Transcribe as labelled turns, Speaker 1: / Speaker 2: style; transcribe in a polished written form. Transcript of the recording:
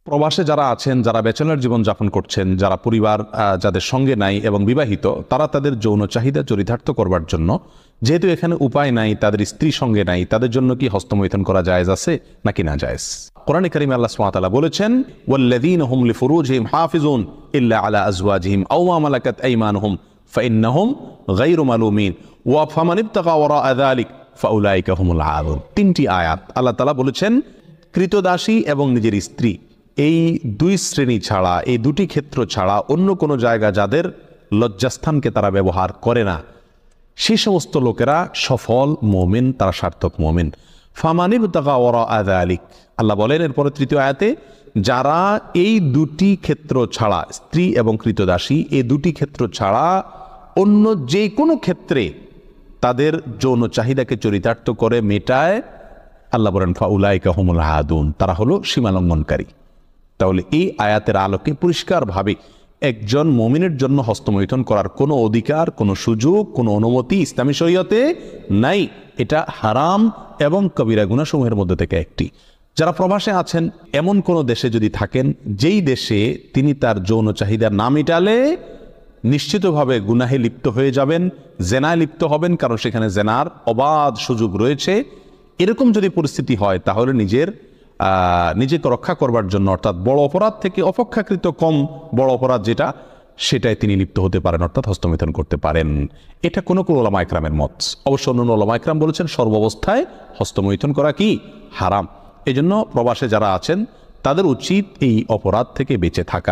Speaker 1: প্রবাসে যারা আছেন, যারা ব্যাচেলর জীবন যাপন করছেন, যারা পরিবার যাদের সঙ্গে নাই এবং বিবাহিত, তারা তাদের যৌন চাহিদা চরিতার্থ করবার জন্য, যেহেতু এখানে উপায় নাই, তাদের স্ত্রী সঙ্গে নাই, তাদের জন্য কি হস্তমৈথুন করা জায়েজ আছে নাকি না জায়েজ? কোরআনে কারিমে আল্লাহ সুবহানাহু ওয়া তাআলা বলেছেন, ওয়াল্লাযীনা হুম লিফুরুজিহিম হাফিজুন ইল্লা আলা আজওয়াজিহিম আও মা মালাকাত আইমানুহুম ফাইন্নাহুম গায়রু মালুমিন ওয়া ফামান ইবতাগা ওয়ারাআ যালিক ফাউলাইকা হুমুল আদুন। তিনটি আয়াত আল্লাহ তাআলা বলেছেন, কৃতদাসী এবং নিজের স্ত্রী, এই দুই শ্রেণী ছাড়া, এই দুটি ক্ষেত্র ছাড়া অন্য কোনো জায়গা যাদের লজ্জাস্থানকে তারা ব্যবহার করে না, সেই সমস্ত লোকেরা সফল মুমিন, তারা সার্থক মুমিন। ফামানিবতাগা ওয়ারাআ যালিক, আল্লাহ বলেন এরপরে তৃতীয় আয়াতে, যারা এই দুটি ক্ষেত্র ছাড়া, স্ত্রী এবং কৃতদাসী, এই দুটি ক্ষেত্র ছাড়া অন্য যে কোনো ক্ষেত্রে তাদের যৌন চাহিদাকে চরিতার্থ করে মেটায়, আল্লাহ বলেন ফাউলাইকা হুমুল আদুন, তারা হলো সীমালঙ্ঘনকারী। তাহলে এই আয়াতের আলোকে পরিষ্কারভাবে একজন মুমিনের জন্য হস্তমৈথুন করার কোনো অধিকার, কোনো সুযোগ, কোনো অনুমতি ইসলামী শরীয়তে নাই। এটা হারাম এবং কবিরা গুনাহসমূহের মধ্যে থেকে একটি। যারা প্রবাসে আছেন, এমন কোনো দেশে যদি থাকেন যেই দেশে তিনি তার যৌন চাহিদা না মেটালে নিশ্চিতভাবে গুনাহে লিপ্ত হয়ে যাবেন, জেনায় লিপ্ত হবেন, কারণ সেখানে জেনার অবাধ সুযোগ রয়েছে, এরকম যদি পরিস্থিতি হয়, তাহলে নিজেকে রক্ষা করবার জন্য, অর্থাৎ বড় অপরাধ থেকে অপেক্ষাকৃত কম বড় অপরাধ যেটা, সেটাই তিনি লিপ্ত হতে পারেন, অর্থাৎ হস্তমৈথুন করতে পারেন। এটা কোনো উলামা ইকরামের মত। অবশ্য অন্য উলামা ইকরাম বলেছেন সর্বাবস্থায় হস্তমৈথুন করা কি হারাম। এজন্য প্রবাসে যারা আছেন তাদের উচিত এই অপরাধ থেকে বেঁচে থাকা।